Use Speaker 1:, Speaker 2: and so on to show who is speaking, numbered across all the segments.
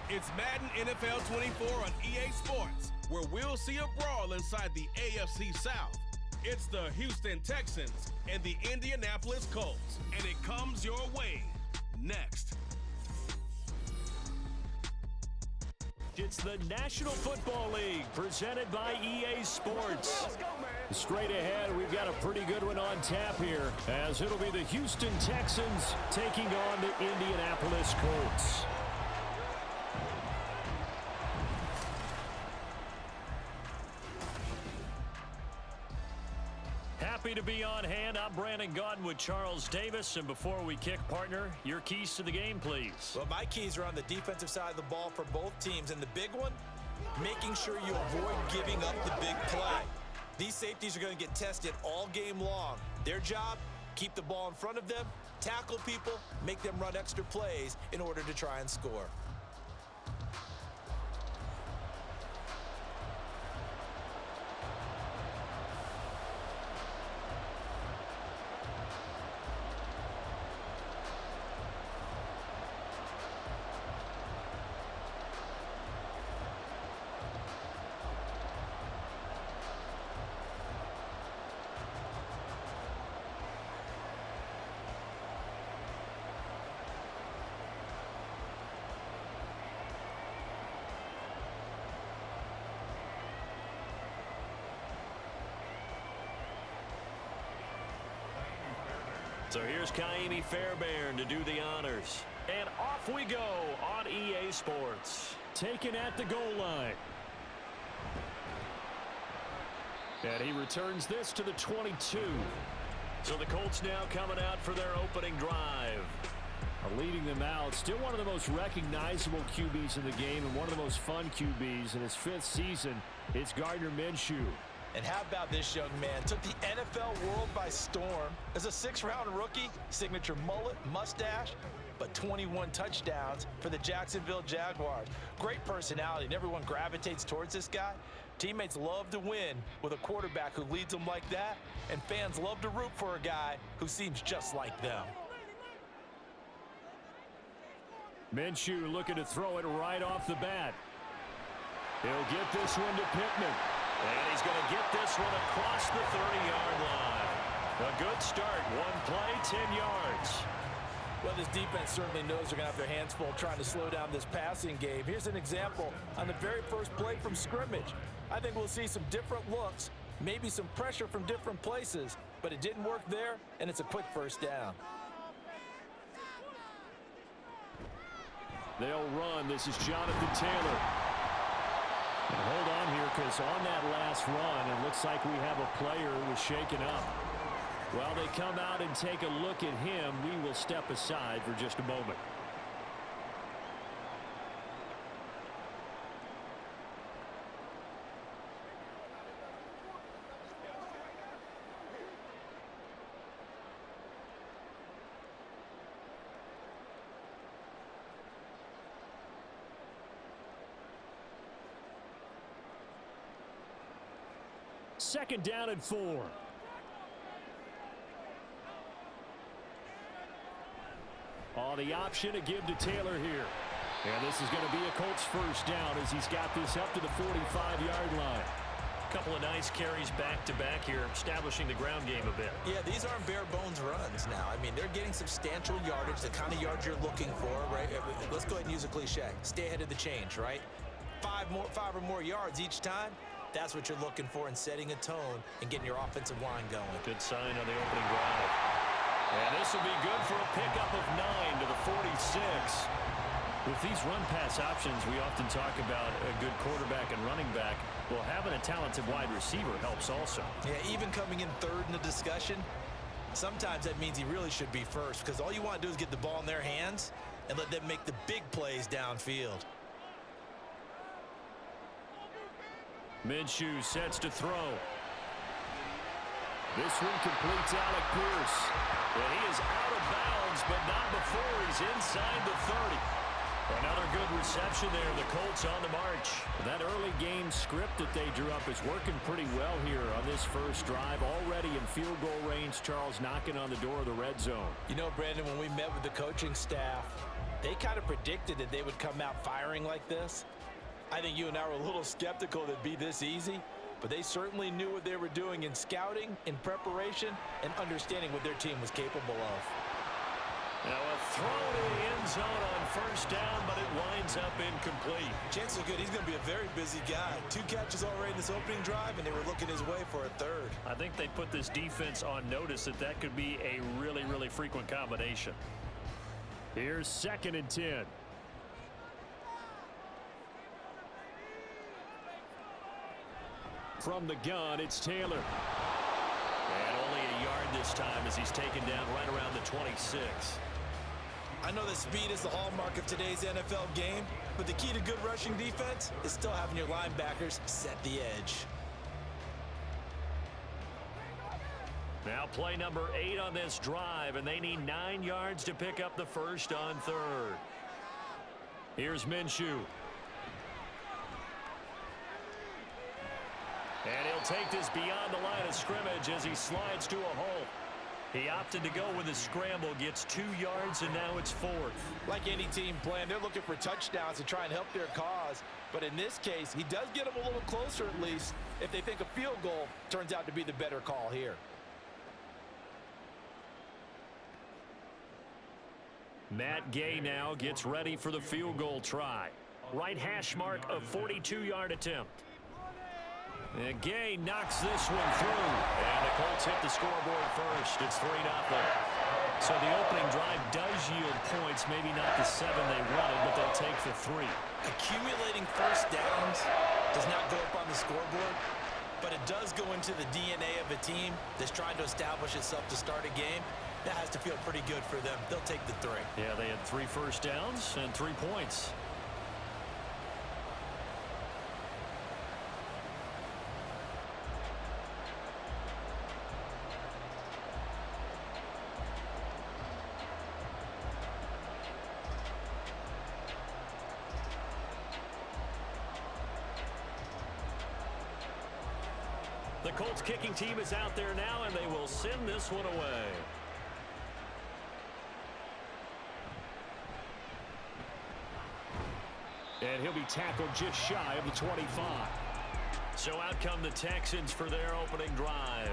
Speaker 1: It's Madden NFL 24 on EA Sports, where we'll see a brawl inside the AFC South. It's the Houston Texans and the Indianapolis Colts, and it comes your way next.
Speaker 2: It's the National Football League presented by EA Sports. Straight ahead, we've got a pretty good one on tap here, as it'll be the Houston Texans taking on the Indianapolis Colts. Happy to be on hand. I'm Brandon Gaudin with Charles Davis. And before we kick, partner, your keys to the game, please.
Speaker 3: Well, my keys are on the defensive side of the ball for both teams. And the big one, making sure you avoid giving up the big play. These safeties are going to get tested all game long. Their job, keep the ball in front of them, tackle people, make them run extra plays in order to try and score.
Speaker 2: So here's Kaimi Fairbairn to do the honors. And off we go on EA Sports. Taken at the goal line. And he returns this to the 22. So the Colts now coming out for their opening drive. Leading them out, still one of the most recognizable QBs in the game and one of the most fun QBs in his 5th season. It's Gardner Minshew.
Speaker 3: And how about this young man? Took the NFL world by storm. As a 6th-round rookie, signature mullet, mustache, but 21 touchdowns for the Jacksonville Jaguars. Great personality, and everyone gravitates towards this guy. Teammates love to win with a quarterback who leads them like that, and fans love to root for a guy who seems just like them.
Speaker 2: Minshew looking to throw it right off the bat. He'll get this one to Pittman. And he's going to get this one across the 30-yard line. A good start. One play, 10 yards.
Speaker 3: Well, this defense certainly knows they're going to have their hands full trying to slow down this passing game. Here's an example on the very first play from scrimmage. I think we'll see some different looks, maybe some pressure from different places, but it didn't work there, and it's a quick first down.
Speaker 2: They'll run. This is Jonathan Taylor. And hold on here, because on that last run, it looks like we have a player who was shaken up. While they come out and take a look at him, we will step aside for just a moment. Second down and 4. On the option to give to Taylor here. And this is going to be a Colts first down as he's got this up to the 45-yard line. A couple of nice carries back-to-back here, establishing the ground game a bit.
Speaker 3: Yeah, these aren't bare-bones runs now. I mean, they're getting substantial yardage, the kind of yards you're looking for, right? Let's go ahead and use a cliche. Stay ahead of the change, right? 5 or more yards each time. That's what you're looking for in setting a tone and getting your offensive line going.
Speaker 2: Good sign on the opening drive. And this will be good for a pickup of 9 to the 46. With these run-pass options, we often talk about a good quarterback and running back. Well, having a talented wide receiver helps also.
Speaker 3: Yeah, even coming in third in the discussion, sometimes that means he really should be first, because all you want to do is get the ball in their hands and let them make the big plays downfield.
Speaker 2: Minshew sets to throw. This one completes Alec Pierce. And he is out of bounds, but not before he's inside the 30. Another good reception there. The Colts on the march. That early game script that they drew up is working pretty well here on this first drive. Already in field goal range, Charles knocking on the door of the red zone.
Speaker 3: You know, Brandon, when we met with the coaching staff, they kind of predicted that they would come out firing like this. I think you and I were a little skeptical that it'd be this easy, but they certainly knew what they were doing in scouting, in preparation, and understanding what their team was capable of.
Speaker 2: Now a throw to the end zone on first down, but it winds up incomplete.
Speaker 3: Chances are good he's going to be a very busy guy. 2 catches already in this opening drive, and they were looking his way for a third.
Speaker 2: I think they put this defense on notice that that could be a really, really frequent combination. Here's 2nd and 10. From the gun, it's Taylor. And only a yard this time as he's taken down right around the 26.
Speaker 3: I know that speed is the hallmark of today's NFL game, but the key to good rushing defense is still having your linebackers set the edge.
Speaker 2: Now play number 8 on this drive, and they need 9 yards to pick up the first on 3rd. Here's Minshew. And he'll take this beyond the line of scrimmage as he slides to a hole. He opted to go with a scramble, gets 2 yards, and now it's 4th.
Speaker 3: Like any team playing, they're looking for touchdowns to try and help their cause. But in this case, he does get them a little closer at least if they think a field goal turns out to be the better call here.
Speaker 2: Matt Gay now gets ready for the field goal try. Right hash mark of 42-yard attempt. And Gay knocks this one through. And the Colts hit the scoreboard first. It's 3-0. So the opening drive does yield points. Maybe not the 7 they wanted, but they'll take the 3.
Speaker 3: Accumulating first downs does not go up on the scoreboard, but it does go into the DNA of a team that's trying to establish itself to start a game. That has to feel pretty good for them. They'll take the 3.
Speaker 2: Yeah, they had 3 first downs and 3 points. The Colts kicking team is out there now, and they will send this one away. And he'll be tackled just shy of the 25. So out come the Texans for their opening drive.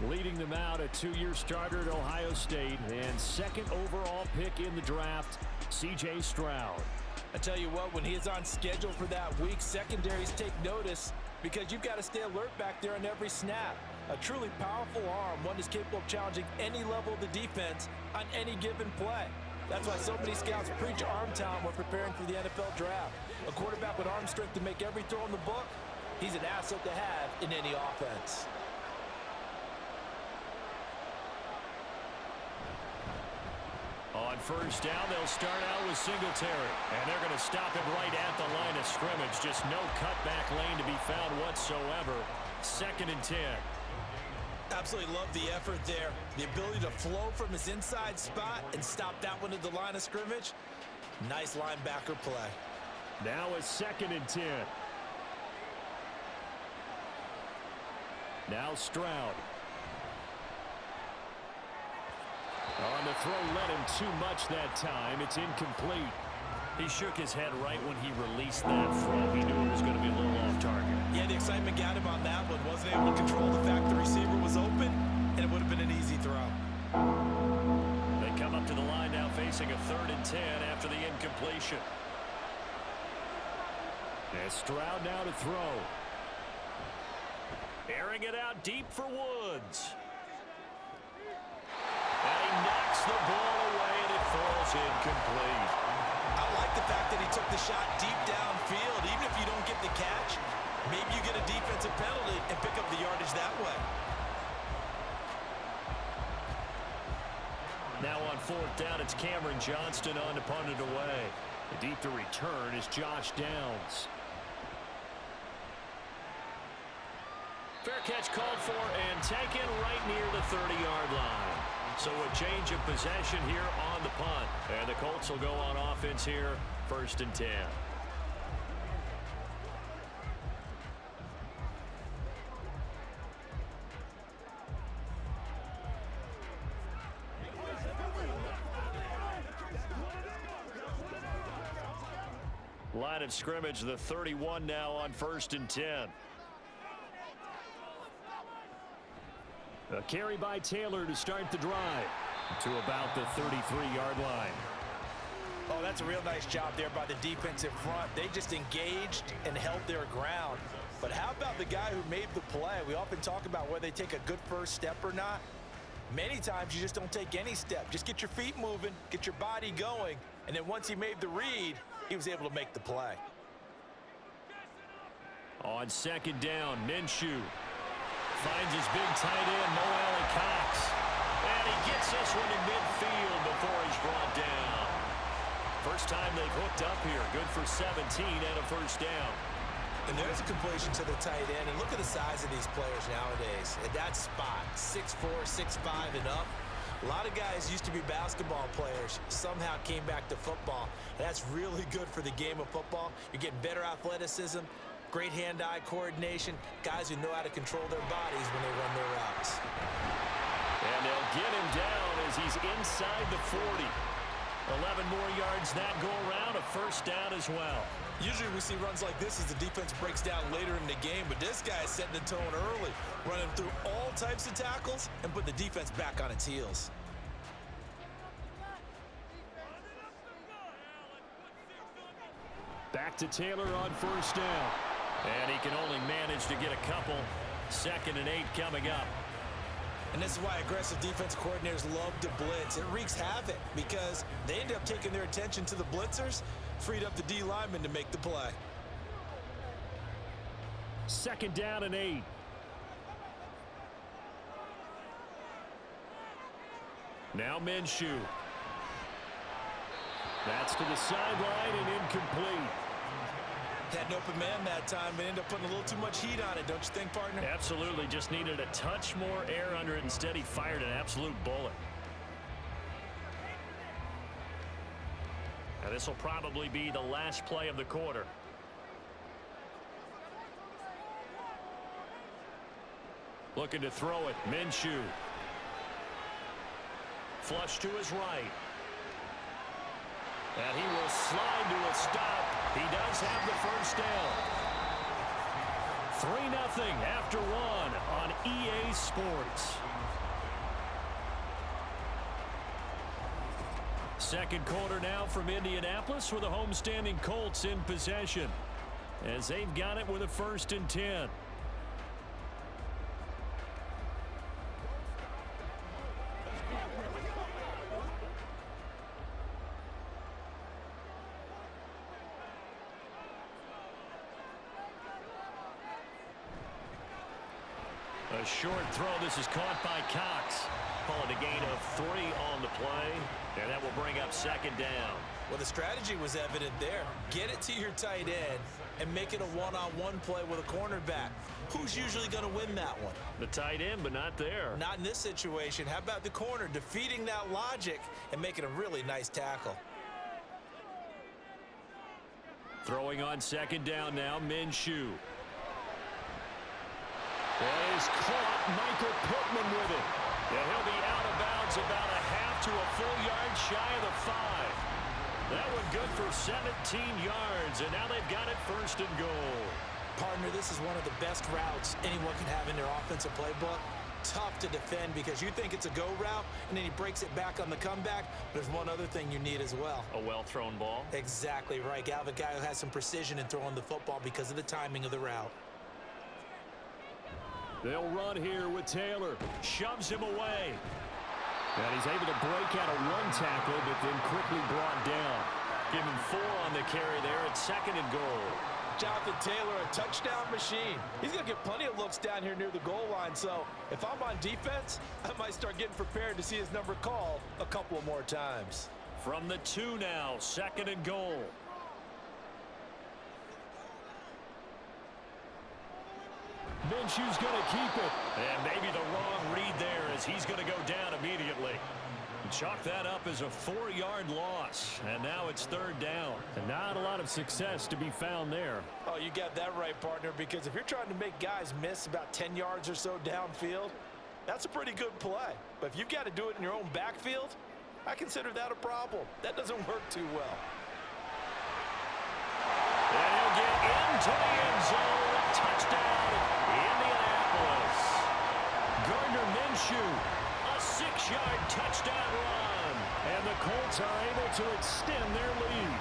Speaker 2: Leading them out, a 2-year starter at Ohio State and 2nd overall pick in the draft, C.J. Stroud.
Speaker 3: I tell you what, when he is on schedule for that week, secondaries take notice because you've got to stay alert back there on every snap. A truly powerful arm, one that's capable of challenging any level of the defense on any given play. That's why so many scouts preach arm talent when preparing for the NFL draft. A quarterback with arm strength to make every throw in the book, he's an asset to have in any offense.
Speaker 2: On first down, they'll start out with Singletary. And they're going to stop him right at the line of scrimmage. Just no cutback lane to be found whatsoever. 2nd and 10.
Speaker 3: Absolutely love the effort there. The ability to flow from his inside spot and stop that one at the line of scrimmage. Nice linebacker play.
Speaker 2: Now a 2nd and 10. Now Stroud. On the throw, led him too much that time. It's incomplete. He shook his head right when he released that throw. He knew it was going to be a little off target.
Speaker 3: Yeah, the excitement got him on that one. Wasn't able to control the fact the receiver was open, and it would have been an easy throw.
Speaker 2: They come up to the line now facing a 3rd and 10 after the incompletion. And Stroud now to throw. Airing it out deep for Woods. And he knocks the ball away, and it falls incomplete.
Speaker 3: I like the fact that he took the shot deep downfield. Even if you don't get the catch, maybe you get a defensive penalty and pick up the yardage that way.
Speaker 2: Now on 4th down, it's Cameron Johnston on to punt it away. Deep to return is Josh Downs. Fair catch called for and taken right near the 30-yard line. So a change of possession here on the punt. And the Colts will go on offense here, 1st and 10. Line of scrimmage, the 31 now on 1st and 10. A carry by Taylor to start the drive to about the 33-yard line.
Speaker 3: Oh, that's a real nice job there by the defensive front. They just engaged and held their ground. But how about the guy who made the play? We often talk about whether they take a good first step or not. Many times you just don't take any step. Just get your feet moving, get your body going, and then once he made the read, he was able to make the play.
Speaker 2: On 2nd down, Minshew finds his big tight end, Mo Cox. And he gets this one in midfield before he's brought down. First time they've hooked up here. Good for 17 and a 1st down.
Speaker 3: And there's a completion to the tight end. And look at the size of these players nowadays. At that spot, 6'4", 6'5", and up. A lot of guys used to be basketball players, somehow came back to football. And that's really good for the game of football. You're getting better athleticism, great hand-eye coordination, guys who know how to control their bodies when they run their routes.
Speaker 2: And they'll get him down as he's inside the 40. 11 more yards that go around, a 1st down as well.
Speaker 3: Usually we see runs like this as the defense breaks down later in the game, but this guy is setting the tone early, running through all types of tackles and put the defense back on its heels.
Speaker 2: Back to Taylor on 1st down. And he can only manage to get a couple. 2nd and 8 coming up.
Speaker 3: And this is why aggressive defense coordinators love to blitz. It wreaks havoc because they end up taking their attention to the blitzers, freed up the D lineman to make the play.
Speaker 2: 2nd down and 8. Now Minshew. That's to the sideline and incomplete.
Speaker 3: Had an open man that time, but ended up putting a little too much heat on it, don't you think, partner?
Speaker 2: Absolutely. Just needed a touch more air under it. Instead, he fired an absolute bullet. Now, this will probably be the last play of the quarter. Looking to throw it. Minshew. Flush to his right. And he will slide to a stop. He does have the 1st down. 3-0 after 1 on EA Sports. 2nd quarter now from Indianapolis with the homestanding Colts in possession as they've got it with a 1st and 10. A short throw. This is caught by Cox. Call it a gain of 3 on the play, and that will bring up 2nd down.
Speaker 3: Well, the strategy was evident there. Get it to your tight end and make it a one-on-one play with a cornerback. Who's usually going to win that one?
Speaker 2: The tight end, but not there.
Speaker 3: Not in this situation. How about the corner defeating that logic and making a really nice tackle?
Speaker 2: Throwing on 2nd down now, Minshew. Is caught. Michael Pittman with it. And he'll be out of bounds about a half to a full yard shy of the 5. That one good for 17 yards, and now they've got it 1st and goal.
Speaker 3: Partner, this is one of the best routes anyone can have in their offensive playbook. Tough to defend because you think it's a go route, and then he breaks it back on the comeback. There's one other thing you need as well.
Speaker 2: A well-thrown ball.
Speaker 3: Exactly right. You have a guy who has some precision in throwing the football because of the timing of the route.
Speaker 2: They'll run here with Taylor. Shoves him away. And he's able to break out a run tackle, but then quickly brought down. Give him 4 on the carry there at 2nd and goal.
Speaker 3: Jonathan Taylor, a touchdown machine. He's going to get plenty of looks down here near the goal line. So if I'm on defense, I might start getting prepared to see his number called a couple of more times.
Speaker 2: From the 2 now, 2nd and goal. Minshew's going to keep it. And maybe the wrong read there as he's going to go down immediately. Chalk that up as a 4-yard loss. And now it's third down. And not a lot of success to be found there.
Speaker 3: Oh, you got that right, partner, because if you're trying to make guys miss about 10 yards or so downfield, that's a pretty good play. But if you've got to do it in your own backfield, I consider that a problem. That doesn't work too well.
Speaker 2: And he'll get into the end zone. Touchdown, Indianapolis. Gardner Minshew, a 6-yard touchdown run. And the Colts are able to extend their lead.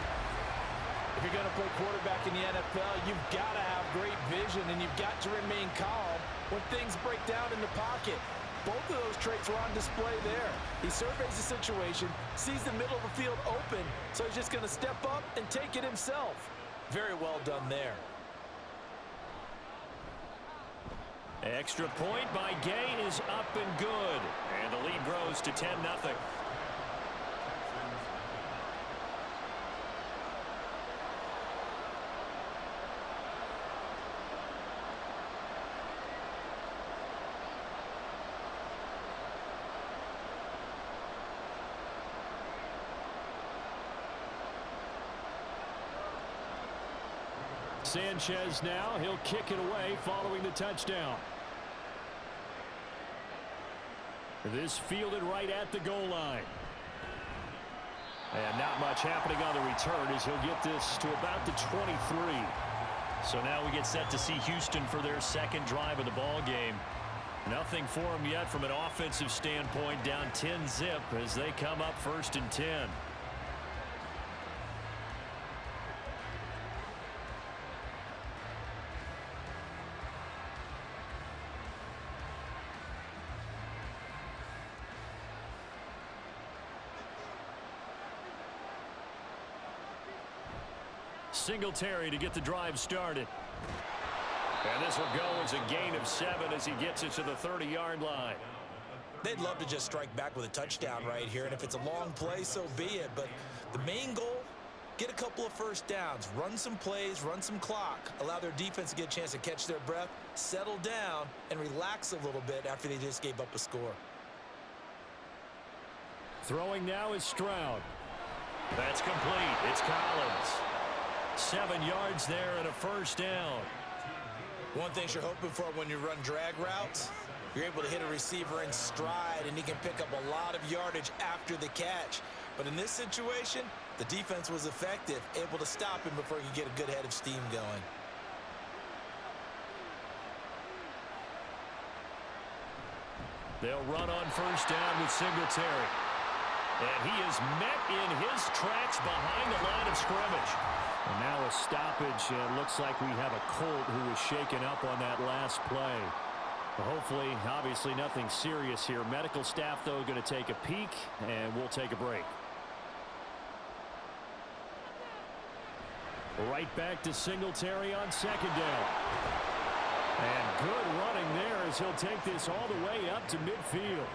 Speaker 3: If you're going to play quarterback in the NFL, you've got to have great vision, and you've got to remain calm when things break down in the pocket. Both of those traits were on display there. He surveys the situation, sees the middle of the field open, so he's just going to step up and take it himself. Very well done there.
Speaker 2: Extra point by Gay is up and good. And the lead grows to 10-0. Sanchez now, he'll kick it away following the touchdown. This fielded right at the goal line. And not much happening on the return as he'll get this to about the 23. So now we get set to see Houston for their second drive of the ball game. Nothing for them yet from an offensive standpoint, down 10-zip as they come up 1st and 10. Singletary to get the drive started. And this will go as a gain of 7 as he gets it to the 30-yard line.
Speaker 3: They'd love to just strike back with a touchdown right here, and if it's a long play, so be it. But the main goal, get a couple of first downs, run some plays, run some clock, allow their defense to get a chance to catch their breath, settle down, and relax a little bit after they just gave up a score.
Speaker 2: Throwing now is Stroud. That's complete. It's Collins. 7 yards there and a first down.
Speaker 3: One thing you're hoping for when you run drag routes, you're able to hit a receiver in stride, and he can pick up a lot of yardage after the catch. But in this situation, the defense was effective, able to stop him before he could get a good head of steam going.
Speaker 2: They'll run on first down with Singletary. And he is met in his tracks behind the line of scrimmage. And now a stoppage, and it looks like we have a Colt who was shaken up on that last play. Hopefully, obviously nothing serious here. Medical staff, though, going to take a peek, and we'll take a break. Right back to Singletary on second down. And good running there as he'll take this all the way up to midfield.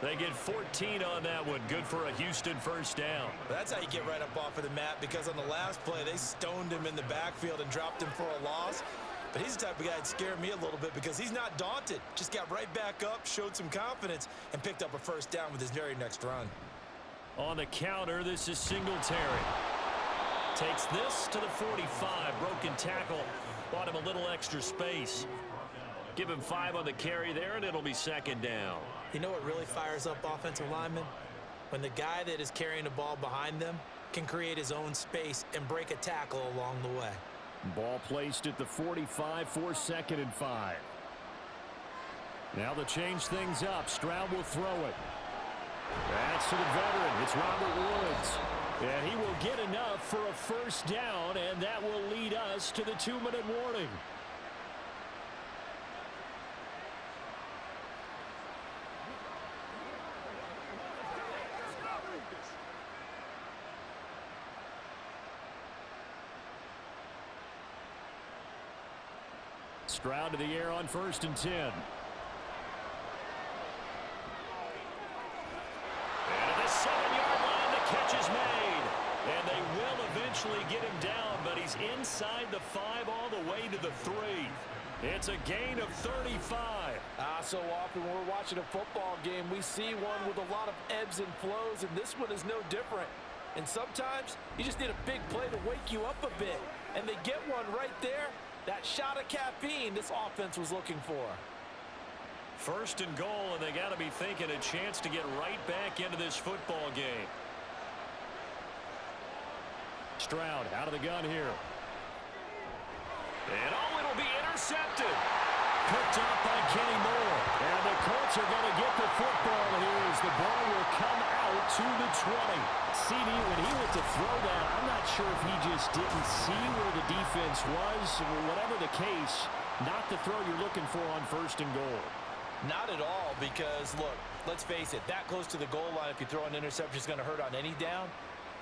Speaker 2: They get 14 on that one. Good for a Houston first down.
Speaker 3: That's how you get right up off of the mat, because on the last play, they stoned him in the backfield and dropped him for a loss. But he's the type of guy that scared me a little bit because he's not daunted. Just got right back up, showed some confidence, and picked up a first down with his very next run.
Speaker 2: On the counter, this is Singletary. Takes this to the 45. Broken tackle. Bought him a little extra space. Give him 5 on the carry there, and it'll be second down.
Speaker 3: You know what really fires up offensive linemen? When the guy that is carrying the ball behind them can create his own space and break a tackle along the way.
Speaker 2: Ball placed at the 45 for 2nd and 5. Now to change things up, Stroud will throw it. That's to the veteran. It's Robert Woods. And he will get enough for a first down, and that will lead us to the 2-minute warning. Stroud to the air on 1st and 10. And at the 7-yard line, the catch is made. And they will eventually get him down, but he's inside the 5 all the way to the 3. It's a gain of 35.
Speaker 3: So often when we're watching a football game, we see one with a lot of ebbs and flows, and this one is no different. And sometimes you just need a big play to wake you up a bit. And they get one right there. That shot of caffeine this offense was looking for.
Speaker 2: First and goal, and they got to be thinking a chance to get right back into this football game. Stroud out of the gun here. And it'll be intercepted. Picked up by Kenny Moore. And the Colts are going to get the football here as the ball will come out to the 20. CD, when he went to throw that, I'm not sure if he just didn't see where the defense was. Whatever the case, not the throw you're looking for on first and goal.
Speaker 3: Not at all, because, look, let's face it, that close to the goal line, if you throw an interception, is going to hurt on any down.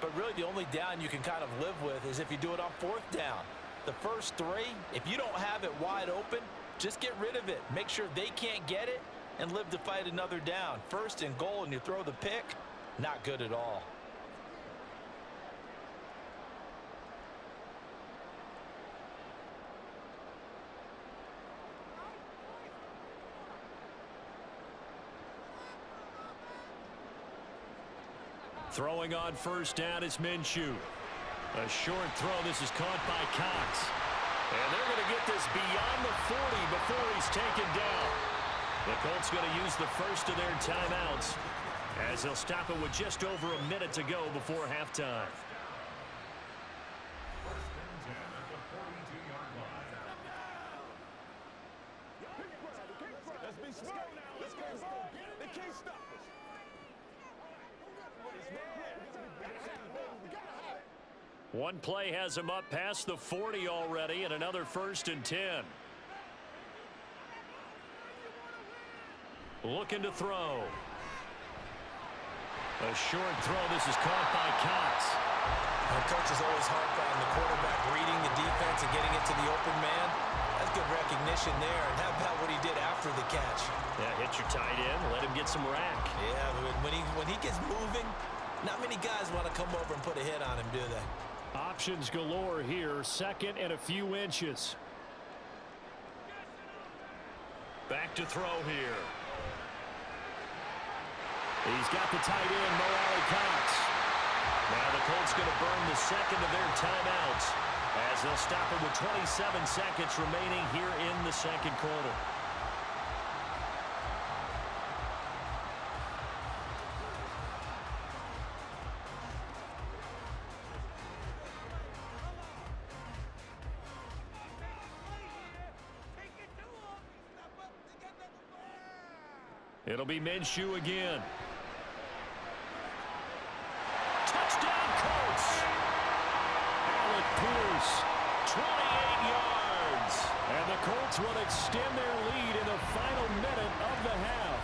Speaker 3: But really, the only down you can kind of live with is if you do it on fourth down. The first three, if you don't have it wide open, just get rid of it. Make sure they can't get it and live to fight another down. First and goal, and you throw the pick, not good at all.
Speaker 2: Throwing on first down is Minshew. A short throw. This is caught by Cox. And they're going to get this beyond the 40 before he's taken down. The Colts going to use the first of their timeouts as they'll stop it with just over a minute to go before halftime.
Speaker 4: Let's be smart now. Let's go. They can't stop us.
Speaker 2: One play has him up past the 40 already, and another first and 10. Looking to throw. A short throw. This is caught by Cox.
Speaker 3: Coach is always harp on the quarterback reading the defense and getting it to the open man. That's good recognition there. And how about what he did after the catch?
Speaker 2: Yeah, hit your tight end. Let him get some rack.
Speaker 3: Yeah, when he gets moving, not many guys want to come over and put a hit on him, do they?
Speaker 2: Options galore here. Second and a few inches. Back to throw here. He's got the tight end, Mo Cox. Now the Colts going to burn the second of their timeouts as they'll stop it with 27 seconds remaining here in the second quarter. It'll be Minshew again. Touchdown, Colts! Alec Pierce, 28 yards. And the Colts will extend their lead in the final minute of the half.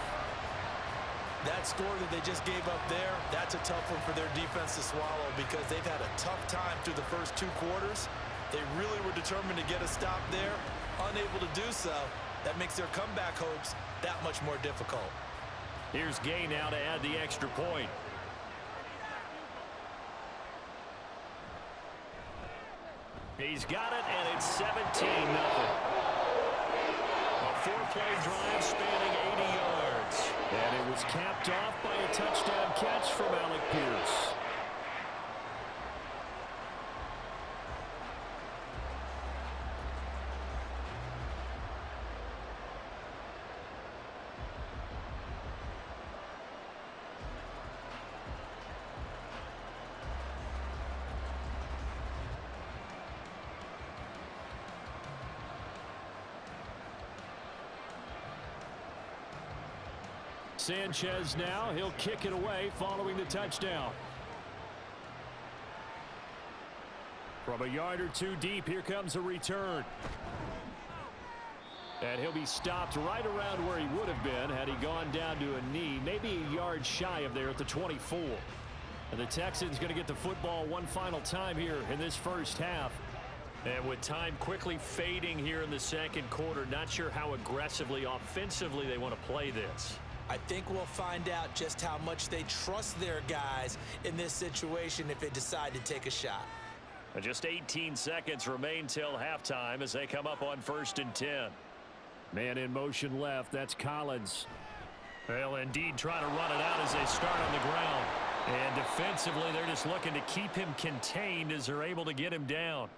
Speaker 3: That score that they just gave up there, that's a tough one for their defense to swallow because they've had a tough time through the first two quarters. They really were determined to get a stop there, unable to do so. That makes their comeback hopes that much more difficult.
Speaker 2: Here's Gay now to add the extra point. He's got it, and it's 17-0. A four-play drive spanning 80 yards. And it was capped off by a touchdown catch from Alec Pierce. Sanchez now, he'll kick it away following the touchdown. From a yard or two deep, here comes a return. And he'll be stopped right around where he would have been had he gone down to a knee, maybe a yard shy of there at the 24. And the Texans going to get the football one final time here in this first half. And with time quickly fading here in the second quarter, not sure how aggressively, offensively they want to play this.
Speaker 3: I think we'll find out just how much they trust their guys in this situation if they decide to take a shot.
Speaker 2: Just 18 seconds remain till halftime as they come up on 1st and 10. Man in motion left. That's Collins. They'll indeed try to run it out as they start on the ground. And defensively, they're just looking to keep him contained as they're able to get him down.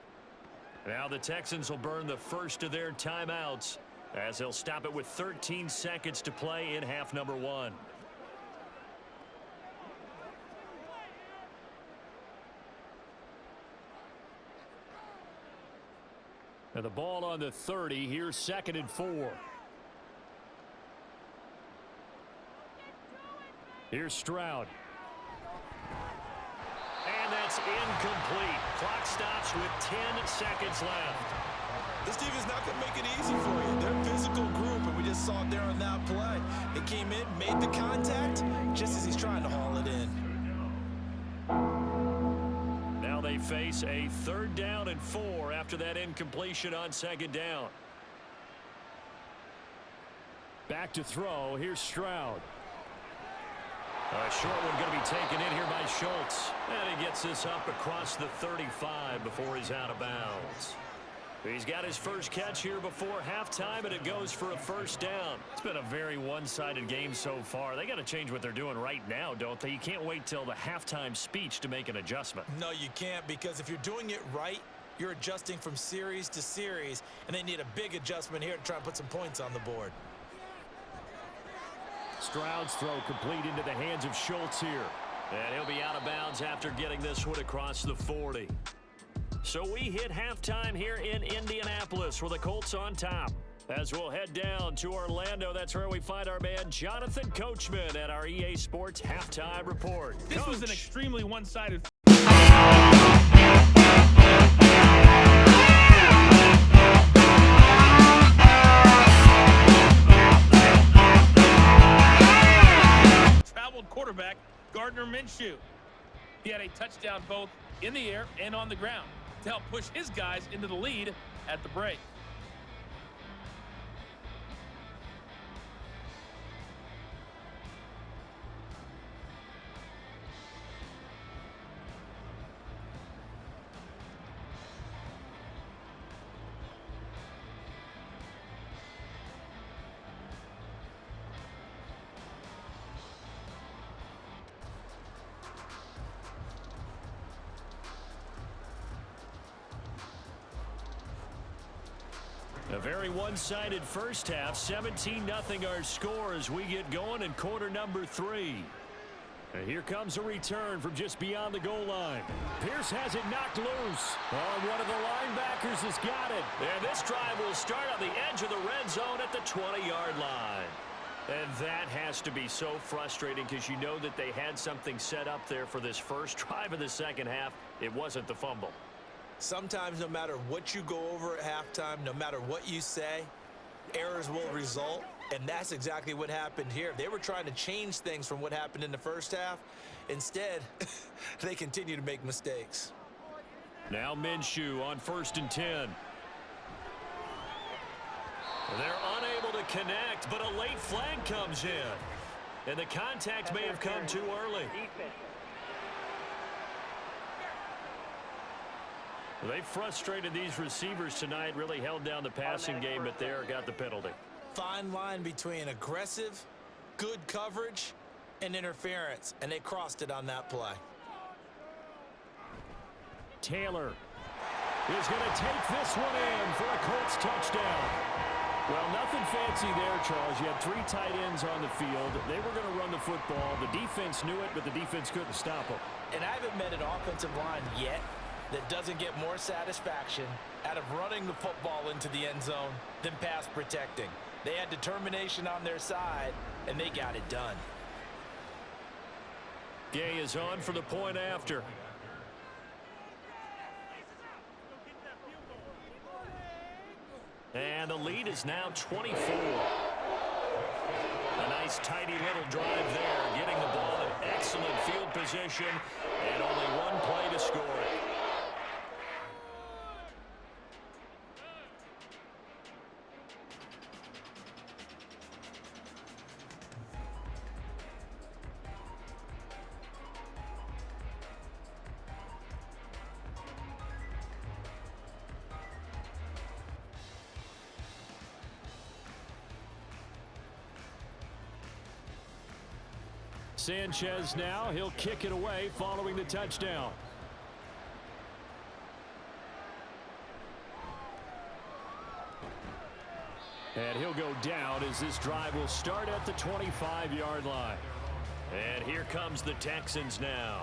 Speaker 2: Now the Texans will burn the first of their timeouts as they'll stop it with 13 seconds to play in half number 1. And the ball on the 30. Here's 2nd and 4. Here's Stroud. And that's incomplete. Clock stops with 10 seconds left.
Speaker 3: This team is not going to make it easy for you. They're a physical group, and we just saw it there on that play. They came in, made the contact, just as he's trying to haul it in.
Speaker 2: Now they face a 3rd down and 4 after that incompletion on 2nd down. Back to throw. Here's Stroud. A short one going to be taken in here by Schultz. And he gets this up across the 35 before he's out of bounds. He's got his first catch here before halftime, and it goes for a 1st down. It's been a very one-sided game so far. They got to change what they're doing right now, don't they? You can't wait till the halftime speech to make an adjustment.
Speaker 3: No, you can't, because if you're doing it right, you're adjusting from series to series, and they need a big adjustment here to try and put some points on the board.
Speaker 2: Stroud's throw complete into the hands of Schultz here. And he'll be out of bounds after getting this one across the 40. So we hit halftime here in Indianapolis with the Colts on top. As we'll head down to Orlando, that's where we find our man Jonathan Coachman at our EA Sports Halftime Report.
Speaker 5: This was an extremely one-sided quarterback, Gardner Minshew. He had a touchdown both in the air and on the ground to help push his guys into the lead at the break.
Speaker 2: A very one-sided first half. 17-0 our score as we get going in quarter number 3. And here comes a return from just beyond the goal line. Pierce has it knocked loose. Oh, one of the linebackers has got it. And this drive will start on the edge of the red zone at the 20-yard line. And that has to be so frustrating because you know that they had something set up there for this first drive of the second half. It wasn't the fumble.
Speaker 3: Sometimes no matter what you go over at halftime, no matter what you say, errors will result, and that's exactly what happened here. They were trying to change things from what happened in the first half. Instead, they continue to make mistakes.
Speaker 2: Now Minshew on 1st and 10. They're unable to connect, but a late flag comes in. And the contact may have come too early. They frustrated these receivers tonight, really held down the passing game, but there got the penalty.
Speaker 3: Fine line between aggressive, good coverage, and interference, and they crossed it on that play.
Speaker 2: Taylor is going to take this one in for a Colts touchdown. Well, nothing fancy there, Charles. You had 3 tight ends on the field. They were going to run the football. The defense knew it, but the defense couldn't stop them.
Speaker 3: And I haven't met an offensive line yet that doesn't get more satisfaction out of running the football into the end zone than pass protecting. They had determination on their side, and they got it done.
Speaker 2: Gay is on for the point after. And the lead is now 24. A nice tidy little drive there, getting the ball in excellent field position, and only one play to score it. Sanchez now, he'll kick it away following the touchdown. And he'll go down as this drive will start at the 25-yard line. And here comes the Texans now.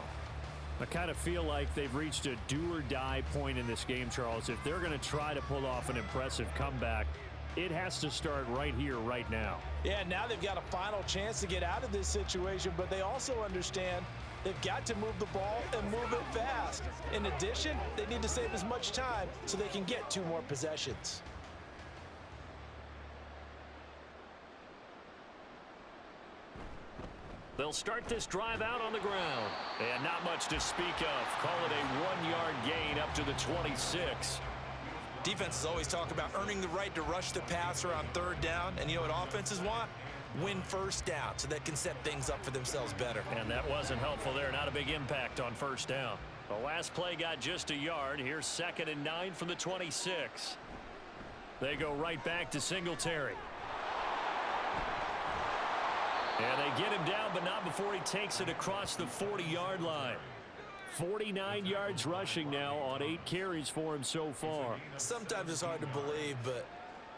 Speaker 2: I kind of feel like they've reached a do-or-die point in this game, Charles. If they're going to try to pull off an impressive comeback, it has to start right here, right now.
Speaker 3: Yeah, now they've got a final chance to get out of this situation, but they also understand they've got to move the ball and move it fast. In addition, they need to save as much time so they can get 2 more possessions.
Speaker 2: They'll start this drive out on the ground. And not much to speak of. Call it a 1-yard gain up to the 26.
Speaker 3: Defenses always talk about earning the right to rush the passer on 3rd down. And you know what offenses want? Win 1st down so they can set things up for themselves better.
Speaker 2: And that wasn't helpful there. Not a big impact on 1st down. The last play got just a yard. Here's 2nd and 9 from the 26. They go right back to Singletary. And they get him down, but not before he takes it across the 40-yard line. 49 yards rushing now on 8 carries for him so far.
Speaker 3: Sometimes it's hard to believe, but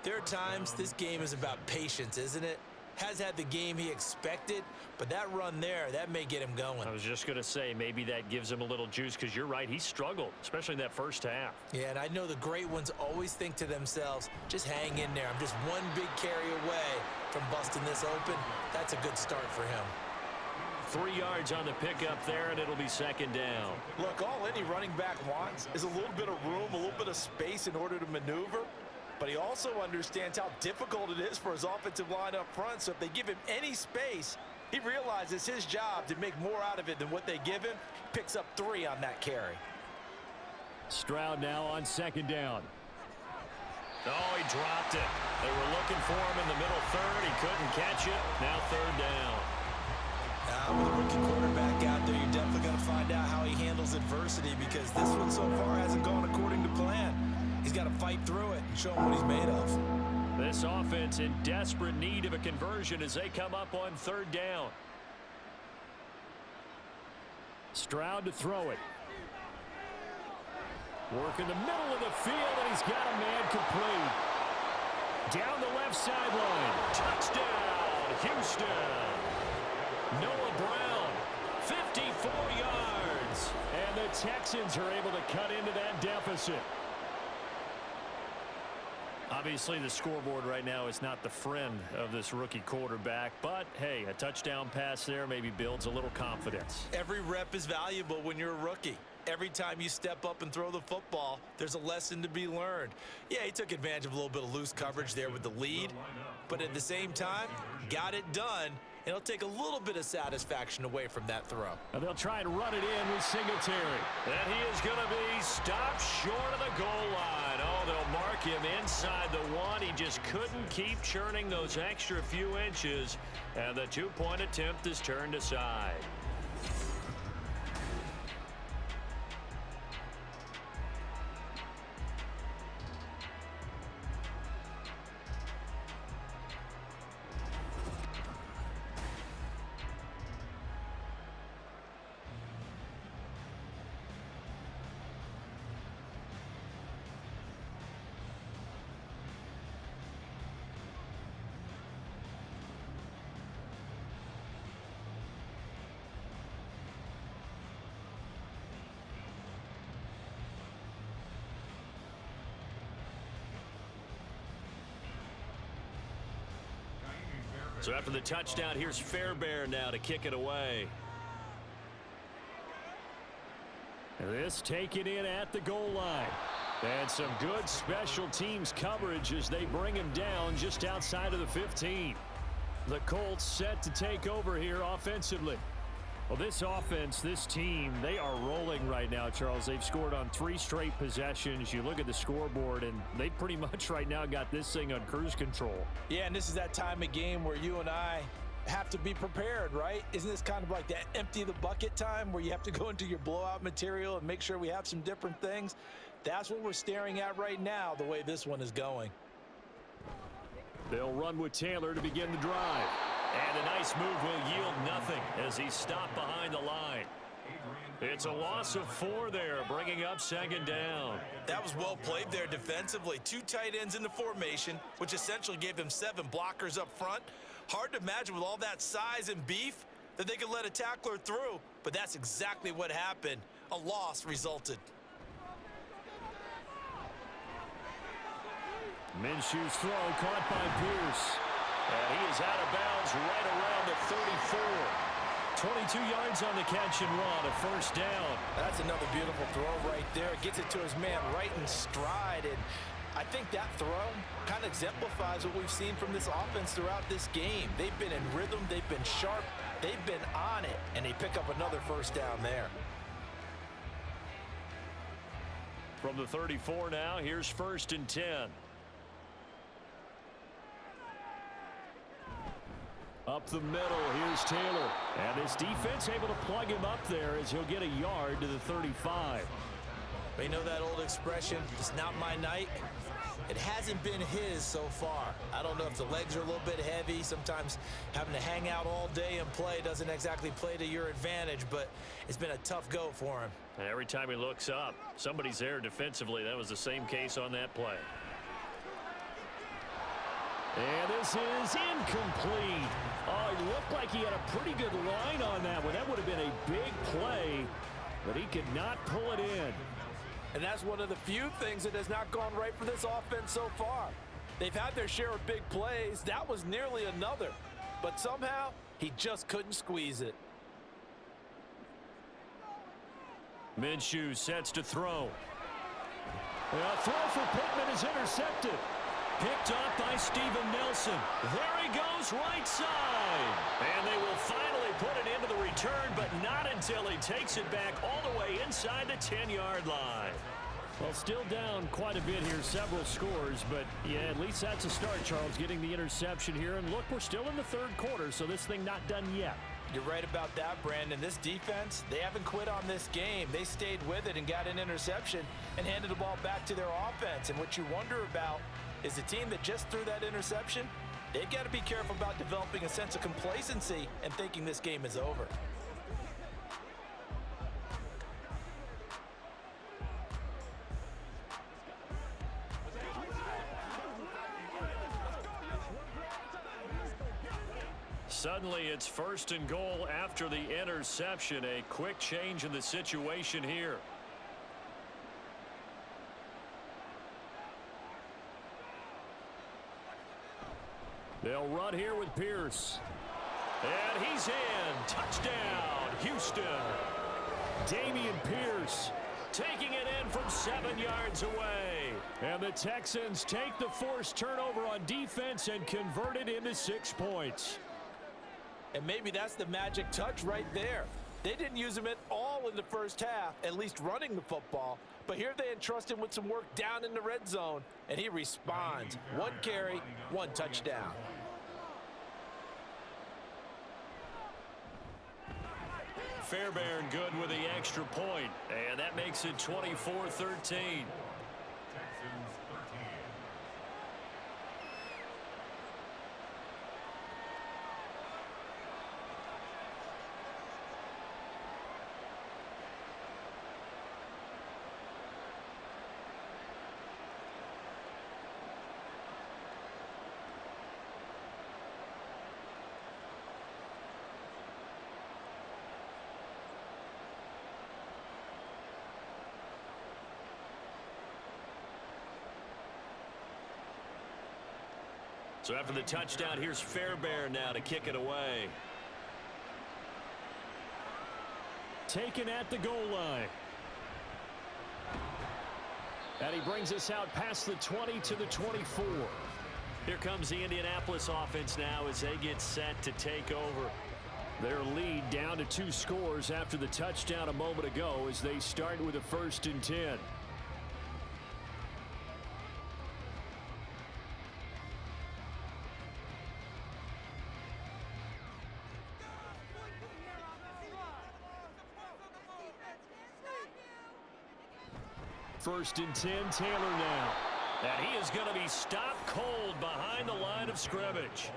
Speaker 3: there are times this game is about patience, isn't it? Has had the game he expected, but that run there, that may get him going.
Speaker 2: I was just going to say, maybe that gives him a little juice, because you're right, he struggled, especially in that first half.
Speaker 3: Yeah, and I know the great ones always think to themselves, just hang in there. I'm just one big carry away from busting this open. That's a good start for him.
Speaker 2: 3 yards on the pickup there, and it'll be 2nd down.
Speaker 3: Look, all any running back wants is a little bit of room, a little bit of space in order to maneuver. But he also understands how difficult it is for his offensive line up front. So if they give him any space, he realizes his job to make more out of it than what they give him. Picks up 3 on that carry.
Speaker 2: Stroud now on 2nd down. Oh, he dropped it. They were looking for him in the middle 3rd. He couldn't catch it. Now 3rd down.
Speaker 3: With a rookie quarterback out there, you're definitely going to find out how he handles adversity, because this one so far hasn't gone according to plan. He's got to fight through it and show him what he's made of.
Speaker 2: This offense in desperate need of a conversion as they come up on 3rd down. Stroud to throw it. Work in the middle of the field, and he's got a man complete. Down the left sideline. Touchdown, Houston. Noah Brown, 54 yards. And the Texans are able to cut into that deficit. Obviously, the scoreboard right now is not the friend of this rookie quarterback. But, hey, a touchdown pass there maybe builds a little confidence.
Speaker 3: Every rep is valuable when you're a rookie. Every time you step up and throw the football, there's a lesson to be learned. Yeah, he took advantage of a little bit of loose coverage there with the lead. But at the same time, got it done. And it'll take a little bit of satisfaction away from that throw.
Speaker 2: And they'll try and run it in with Singletary. And he is going to be stopped short of the goal line. Oh, they'll mark him inside the 1. He just couldn't keep churning those extra few inches. And the 2-point attempt is turned aside. So after the touchdown, here's Fairbairn now to kick it away. This taken in at the goal line. And some good special teams coverage as they bring him down just outside of the 15. The Colts set to take over here offensively. Well, this offense, this team, they are rolling right now, Charles. They've scored on 3 straight possessions. You look at the scoreboard, and they pretty much right now got this thing on cruise control.
Speaker 3: Yeah, and this is that time of game where you and I have to be prepared, right? Isn't this kind of like that empty the bucket time where you have to go into your blowout material and make sure we have some different things? That's what we're staring at right now, the way this one is going.
Speaker 2: They'll run with Taylor to begin the drive. And the nice move will yield nothing as he's stopped behind the line. It's a loss of 4 there, bringing up second down.
Speaker 3: That was well played there defensively. 2 tight ends in the formation, which essentially gave them 7 blockers up front. Hard to imagine with all that size and beef that they could let a tackler through, but that's exactly what happened. A loss resulted.
Speaker 2: Minshew's throw caught by Pierce. And he is out of bounds right around the 34. 22 yards on the catch and run, a first down.
Speaker 3: That's another beautiful throw right there. Gets it to his man right in stride. And I think that throw kind of exemplifies what we've seen from this offense throughout this game. They've been in rhythm. They've been sharp. They've been on it. And they pick up another first down there.
Speaker 2: From the 34 now, here's 1st and 10. Up the middle, here's Taylor. And this defense able to plug him up there as he'll get a yard to the 35.
Speaker 3: But you know that old expression, it's not my night? It hasn't been his so far. I don't know if the legs are a little bit heavy. Sometimes having to hang out all day and play doesn't exactly play to your advantage, but it's been a tough go for him.
Speaker 2: And every time he looks up, somebody's there defensively. That was the same case on that play. And this is incomplete. Oh, it looked like he had a pretty good line on that one. That would have been a big play, but he could not pull it in.
Speaker 3: And that's one of the few things that has not gone right for this offense so far. They've had their share of big plays. That was nearly another. But somehow, he just couldn't squeeze it.
Speaker 2: Minshew sets to throw. A throw for Pittman is intercepted. Picked up by Steven Nelson. There he goes, right side. And they will finally put it into the return, but not until he takes it back all the way inside the 10-yard line. Well, still down quite a bit here, several scores, but yeah, at least that's a start, Charles, getting the interception here. And look, we're still in the 3rd quarter, so this thing not done yet.
Speaker 3: You're right about that, Brandon. This defense, they haven't quit on this game. They stayed with it and got an interception and handed the ball back to their offense. And what you wonder about is the team that just threw that interception, they've got to be careful about developing a sense of complacency and thinking this game is over.
Speaker 2: Suddenly, it's 1st and goal after the interception. A quick change in the situation here. They'll run here with Pierce. And he's in. Touchdown, Houston. Dameon Pierce taking it in from 7 yards away. And the Texans take the forced turnover on defense and convert it into 6 points.
Speaker 3: And maybe that's the magic touch right there. They didn't use him at all in the first half, at least running the football. But here they entrust him with some work down in the red zone, and he responds. 1 carry, 1 touchdown.
Speaker 2: Fairbairn good with the extra point, and that makes it 24-13. So after the touchdown, here's Fairbairn now to kick it away. Taken at the goal line. And he brings us out past the 20 to the 24. Here comes the Indianapolis offense now as they get set to take over. Their lead down to 2 scores after the touchdown a moment ago as they start with a 1st and 10. First and 10, Taylor now. And he is going to be stopped cold behind the line of scrimmage.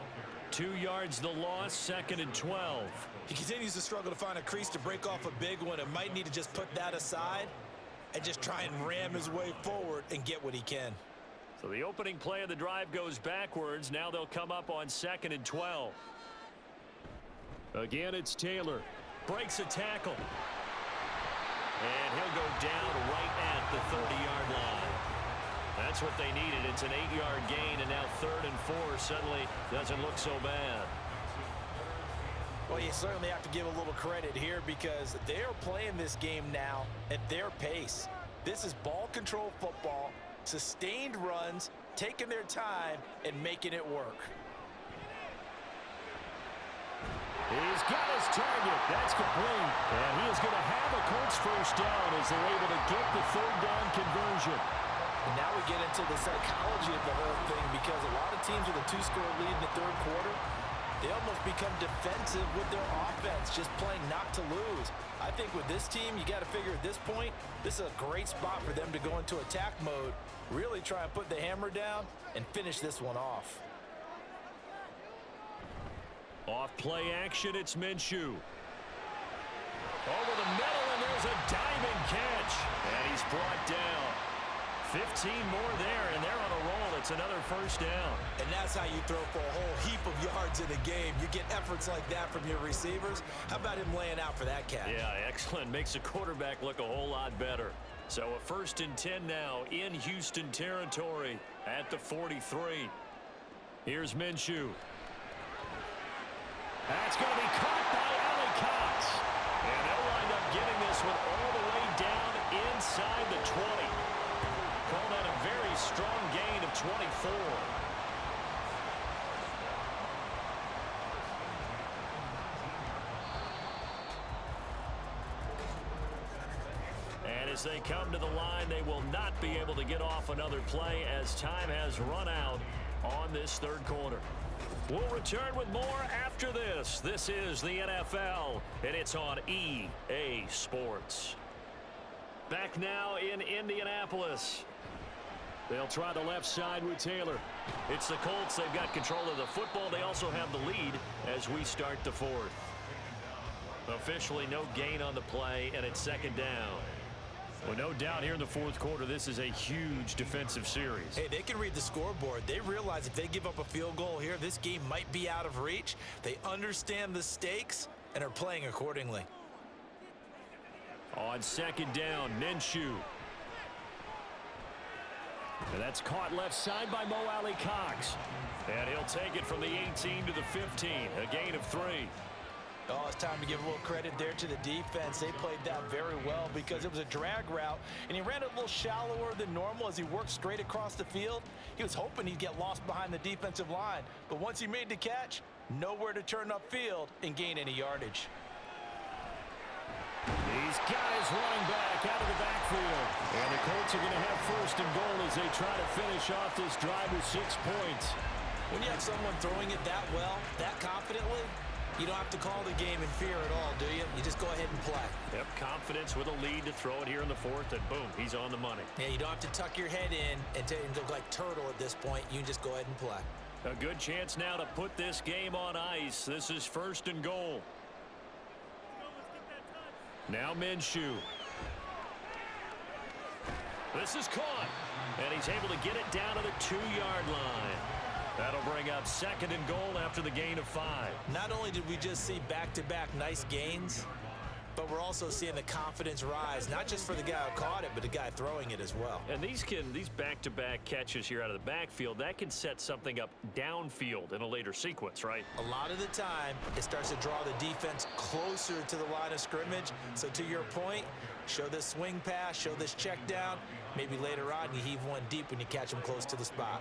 Speaker 2: 2 yards the loss, 2nd and 12.
Speaker 3: He continues to struggle to find a crease to break off a big one and might need to just put that aside and just try and ram his way forward and get what he can.
Speaker 2: So the opening play of the drive goes backwards. Now they'll come up on 2nd and 12. Again, it's Taylor. Breaks a tackle. And he'll go down right at the 30-yard line. That's what they needed. It's an 8-yard gain, and now 3rd and 4 suddenly doesn't look so bad.
Speaker 3: Well, you certainly have to give a little credit here because they're playing this game now at their pace. This is ball control football, sustained runs, taking their time, and making it work.
Speaker 2: He's got his target. That's complete. And he is going to have a Colts first down as they're able to get the 3rd down conversion.
Speaker 3: And now we get into the psychology of the whole thing because a lot of teams with a 2-score lead in the 3rd quarter, they almost become defensive with their offense, just playing not to lose. I think with this team, you got to figure at this point, this is a great spot for them to go into attack mode, really try and put the hammer down and finish this one off.
Speaker 2: Off play action, it's Minshew. Over the middle, and there's a diving catch. And he's brought down. 15 more there, and they're on a roll. It's another first down.
Speaker 3: And that's how you throw for a whole heap of yards in a game. You get efforts like that from your receivers. How about him laying out for that catch?
Speaker 2: Yeah, excellent. Makes the quarterback look a whole lot better. So a 1st and 10 now in Houston territory at the 43. Here's Minshew. That's going to be caught by Allie Cox. And they'll wind up getting this one all the way down inside the 20. Call that a very strong gain of 24. And as they come to the line, they will not be able to get off another play as time has run out on this 3rd quarter. We'll return with more after this. This is the NFL, and it's on EA Sports. Back now in Indianapolis. They'll try the left side with Taylor. It's the Colts. They've got control of the football. They also have the lead as we start the 4th. Officially no gain on the play, and it's 2nd down. Well, no doubt here in the 4th quarter, this is a huge defensive series.
Speaker 3: Hey, they can read the scoreboard. They realize if they give up a field goal here, this game might be out of reach. They understand the stakes and are playing accordingly.
Speaker 2: On 2nd down, Minshew. And that's caught left side by Mo Alley Cox. And he'll take it from the 18 to the 15, a gain of 3.
Speaker 3: Oh, it's time to give a little credit there to the defense. They played that very well because it was a drag route, and he ran it a little shallower than normal as he worked straight across the field. He was hoping he'd get lost behind the defensive line, but once he made the catch, nowhere to turn upfield and gain any yardage.
Speaker 2: He's got his running back out of the backfield. And the Colts are going to have 1st and goal as they try to finish off this drive with 6 points.
Speaker 3: When you have someone throwing it that well, that confidently, you don't have to call the game in fear at all, do you? You just go ahead and play.
Speaker 2: Yep, confidence with a lead to throw it here in the 4th, and boom, he's on the money.
Speaker 3: Yeah, you don't have to tuck your head in and look like turtle at this point. You can just go ahead and play.
Speaker 2: A good chance now to put this game on ice. This is 1st and goal. Now Minshew. This is caught, and he's able to get it down to the 2-yard line. That'll bring up 2nd and goal after the gain of 5.
Speaker 3: Not only did we just see back-to-back nice gains, but we're also seeing the confidence rise, not just for the guy who caught it, but the guy throwing it as well.
Speaker 2: And these back-to-back catches here out of the backfield, that can set something up downfield in a later sequence, right?
Speaker 3: A lot of the time, it starts to draw the defense closer to the line of scrimmage. So to your point, show this swing pass, show this check down. Maybe later on, you heave one deep when you catch him close to the spot.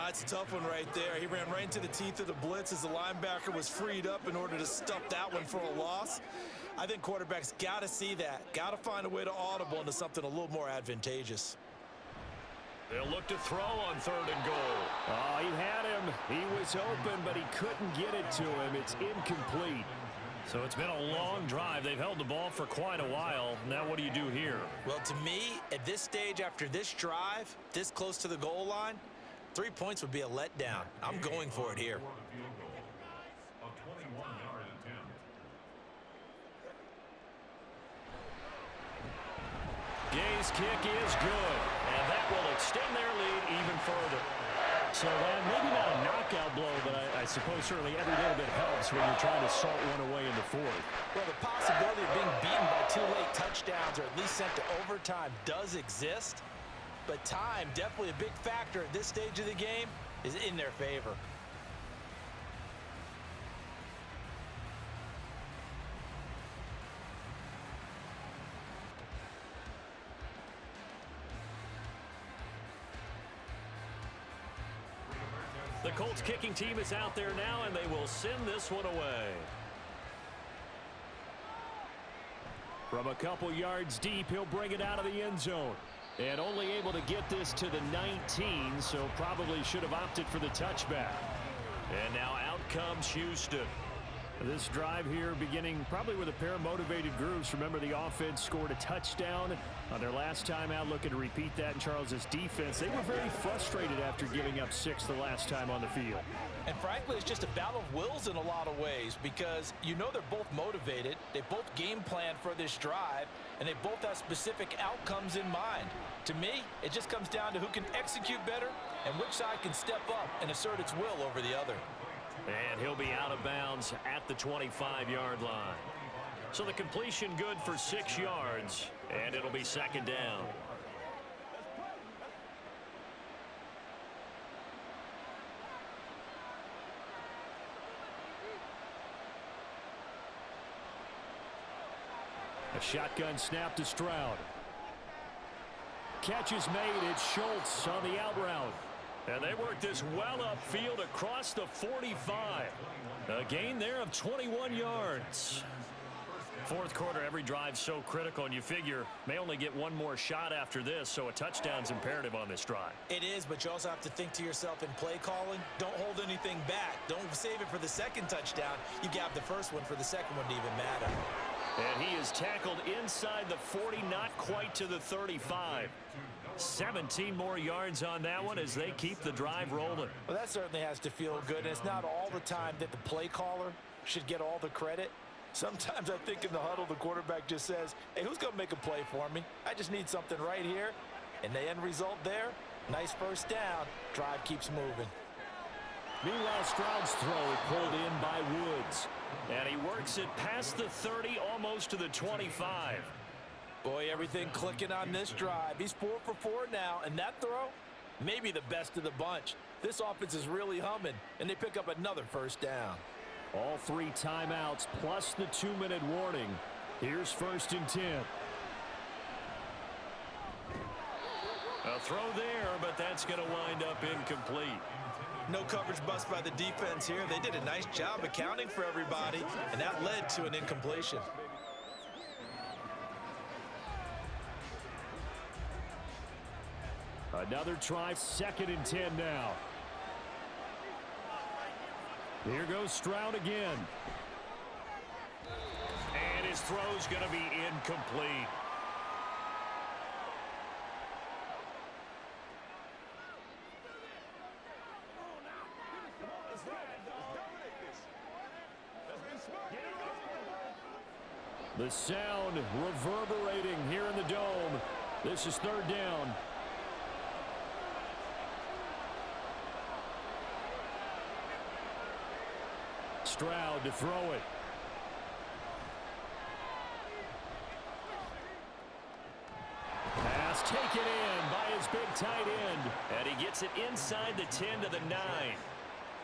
Speaker 3: It's a tough one right there. He ran right into the teeth of the blitz as the linebacker was freed up in order to stuff that one for a loss. I think quarterbacks got to see that, got to find a way to audible into something a little more advantageous.
Speaker 2: They'll look to throw on 3rd and goal. Oh, he had him. He was open, but he couldn't get it to him. It's incomplete. So it's been a long drive. They've held the ball for quite a while. Now what do you do here?
Speaker 3: Well, to me, at this stage, after this drive, this close to the goal line, 3 points would be a letdown. I'm going for it here.
Speaker 2: This kick is good, and that will extend their lead even further. So that maybe not a knockout blow, but I suppose certainly every little bit helps when you're trying to salt one away in the fourth.
Speaker 3: Well, the possibility of being beaten by 2 late touchdowns or at least sent to overtime does exist, but time, definitely a big factor at this stage of the game, is in their favor.
Speaker 2: The Colts kicking team is out there now, and they will send this one away. From a couple yards deep, he'll bring it out of the end zone. And only able to get this to the 19, so probably should have opted for the touchback. And now out comes Houston. This drive here beginning probably with a pair of motivated groups. Remember, the offense scored a touchdown on their last time out, looking to repeat that in Charles's defense. They were very frustrated after giving up 6 the last time on the field.
Speaker 3: And frankly, it's just a battle of wills in a lot of ways because you know they're both motivated, they both game plan for this drive, and they both have specific outcomes in mind. To me, it just comes down to who can execute better and which side can step up and assert its will over the other.
Speaker 2: And he'll be out of bounds at the 25-yard line. So the completion good for 6 yards, and it'll be second down. A shotgun snap to Stroud. Catch is made. It's Schultz on the out route. And they work this well upfield across the 45. A gain there of 21 yards. Fourth quarter, every drive's so critical, and you figure may only get one more shot after this, so a touchdown's imperative on this drive.
Speaker 3: It is, but you also have to think to yourself in play calling, don't hold anything back. Don't save it for the second touchdown. You got the first one for the second one to even matter.
Speaker 2: And he is tackled inside the 40, not quite to the 35. 17 more yards on that one as they keep the drive rolling.
Speaker 3: Well, that certainly has to feel good, and it's not all the time that the play caller should get all the credit. Sometimes I think in the huddle, the quarterback just says, hey, who's going to make a play for me? I just need something right here. And the end result there, nice first down. Drive keeps moving.
Speaker 2: Meanwhile, Stroud's throw pulled in by Woods. And he works it past the 30, almost to the 25.
Speaker 3: Boy, everything clicking on this drive. He's 4 for 4 now, and that throw, maybe the best of the bunch. This offense is really humming, and they pick up another first down.
Speaker 2: All 3 timeouts plus the 2-minute warning. Here's 1st and 10. A throw there, but that's going to wind up incomplete.
Speaker 3: No coverage bust by the defense here. They did a nice job accounting for everybody, and that led to an incompletion.
Speaker 2: Another try, 2nd and 10 now. Here goes Stroud again. And his throw's going to be incomplete. The sound reverberating here in the dome. This is 3rd down. Stroud to throw it. Pass taken in by his big tight end. And he gets it inside the 10 to the 9.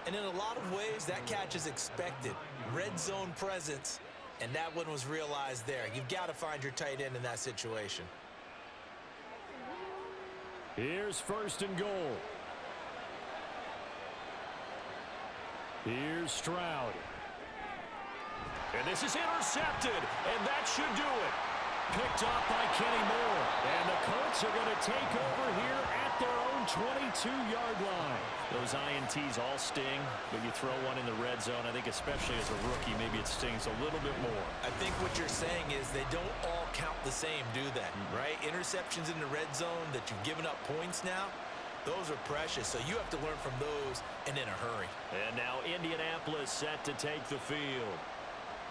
Speaker 3: And in a lot of ways, that catch is expected. Red zone presence, and that one was realized there. You've got to find your tight end in that situation.
Speaker 2: Here's 1st and goal. Here's Stroud. And this is intercepted, and that should do it. Picked off by Kenny Moore. And the Colts are going to take over here at their own 22-yard line. Those INTs all sting, but you throw one in the red zone, I think especially as a rookie, maybe it stings a little bit more.
Speaker 3: I think what you're saying is they don't all count the same, do they? Right? Interceptions in the red zone that you've given up points now, those are precious, so you have to learn from those and in a hurry.
Speaker 2: And now Indianapolis set to take the field.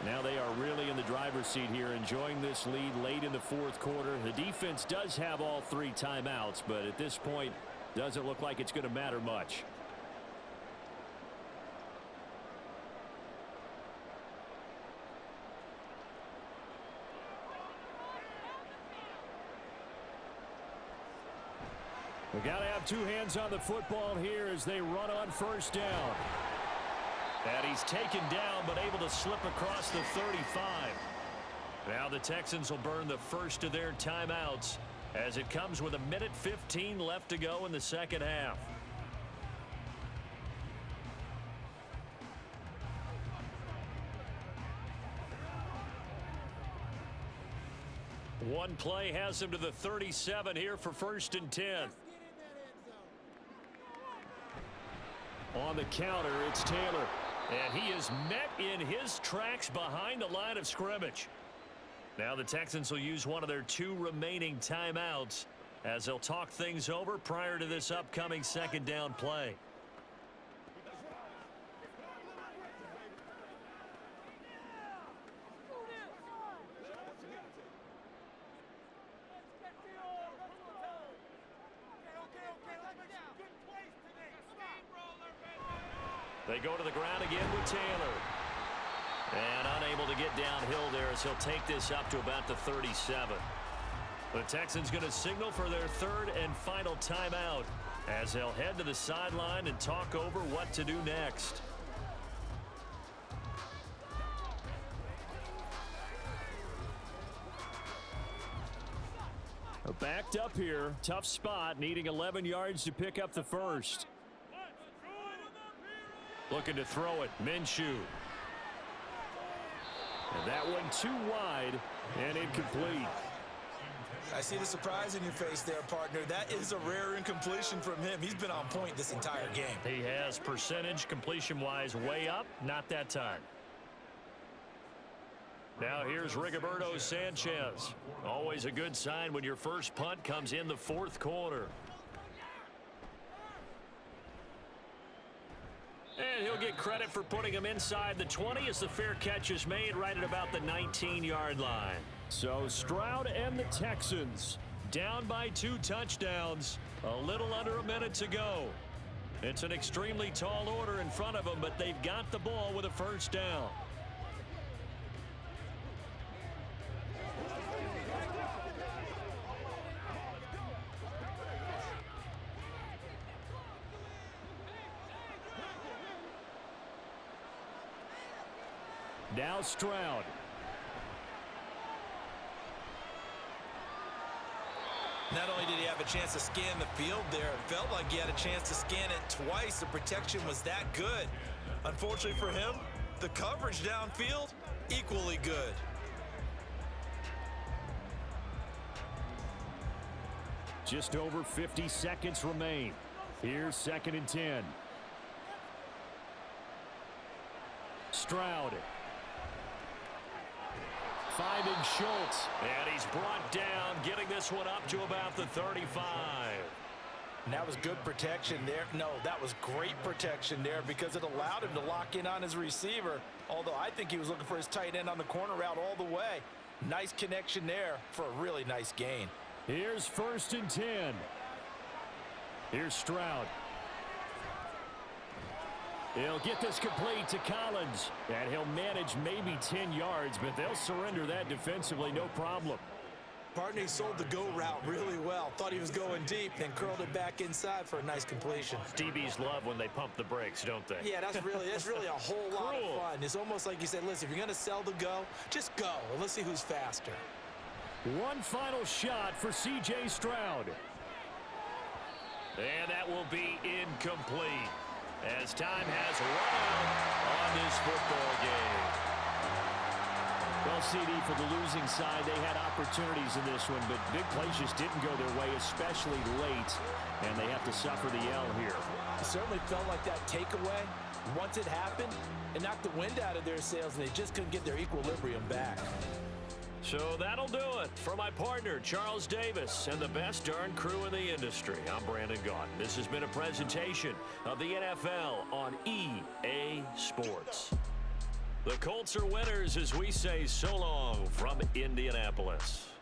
Speaker 2: Now they are really in the driver's seat here, enjoying this lead late in the fourth quarter. The defense does have all 3 timeouts, but at this point, doesn't look like it's going to matter much. We got to have 2 hands on the football here as they run on first down. And he's taken down, but able to slip across the 35. Now the Texans will burn the first of their timeouts as it comes with 1:15 left to go in the second half. One play has him to the 37 here for 1st and 10. On the counter, it's Taylor. And he is met in his tracks behind the line of scrimmage. Now the Texans will use one of their 2 remaining timeouts as they'll talk things over prior to this upcoming second down play. They go to the ground again with Taylor. And unable to get downhill there as he'll take this up to about the 37. The Texans going to signal for their 3rd and final timeout as they'll head to the sideline and talk over what to do next. Backed up here. Tough spot, needing 11 yards to pick up the first. Looking to throw it, Minshew. And that one too wide and incomplete.
Speaker 3: I see the surprise in your face there, partner. That is a rare incompletion from him. He's been on point this entire game.
Speaker 2: He has percentage completion-wise way up, not that time. Now here's Rigoberto Sanchez. Always a good sign when your first punt comes in the 4th quarter. And he'll get credit for putting him inside the 20 as the fair catch is made right at about the 19-yard line. So Stroud and the Texans down by 2 touchdowns. A little under a minute to go. It's an extremely tall order in front of them, but they've got the ball with a first down. Now Stroud.
Speaker 3: Not only did he have a chance to scan the field there, it felt like he had a chance to scan it twice. The protection was that good. Unfortunately for him, the coverage downfield, equally good.
Speaker 2: Just over 50 seconds remain. Here's 2nd and 10. Stroud. Finding Schultz, and he's brought down, getting this one up to about the 35.
Speaker 3: And that was good protection there. No, that was great protection there because it allowed him to lock in on his receiver, although I think he was looking for his tight end on the corner route all the way. Nice connection there for a really nice gain.
Speaker 2: Here's 1st and 10. Here's Stroud. He'll get this complete to Collins, and he'll manage maybe 10 yards, but they'll surrender that defensively, no problem.
Speaker 3: Partner, he sold the go route really well. Thought he was going deep, then curled it back inside for a nice completion.
Speaker 2: DBs love when they pump the brakes, don't they?
Speaker 3: Yeah, that's really a whole lot of fun. It's almost like you said, listen, if you're going to sell the go, just go, and let's see who's faster.
Speaker 2: One final shot for C.J. Stroud. And that will be incomplete, as time has run out on this football game. Well, CD, for the losing side, they had opportunities in this one, but big plays just didn't go their way, especially late, and they have to suffer the L here.
Speaker 3: It certainly felt like that takeaway, once it happened, it knocked the wind out of their sails, and they just couldn't get their equilibrium back.
Speaker 2: So that'll do it. For my partner, Charles Davis, and the best darn crew in the industry, I'm Brandon Gaudin. This has been a presentation of the NFL on EA Sports. The Colts are winners as we say so long from Indianapolis.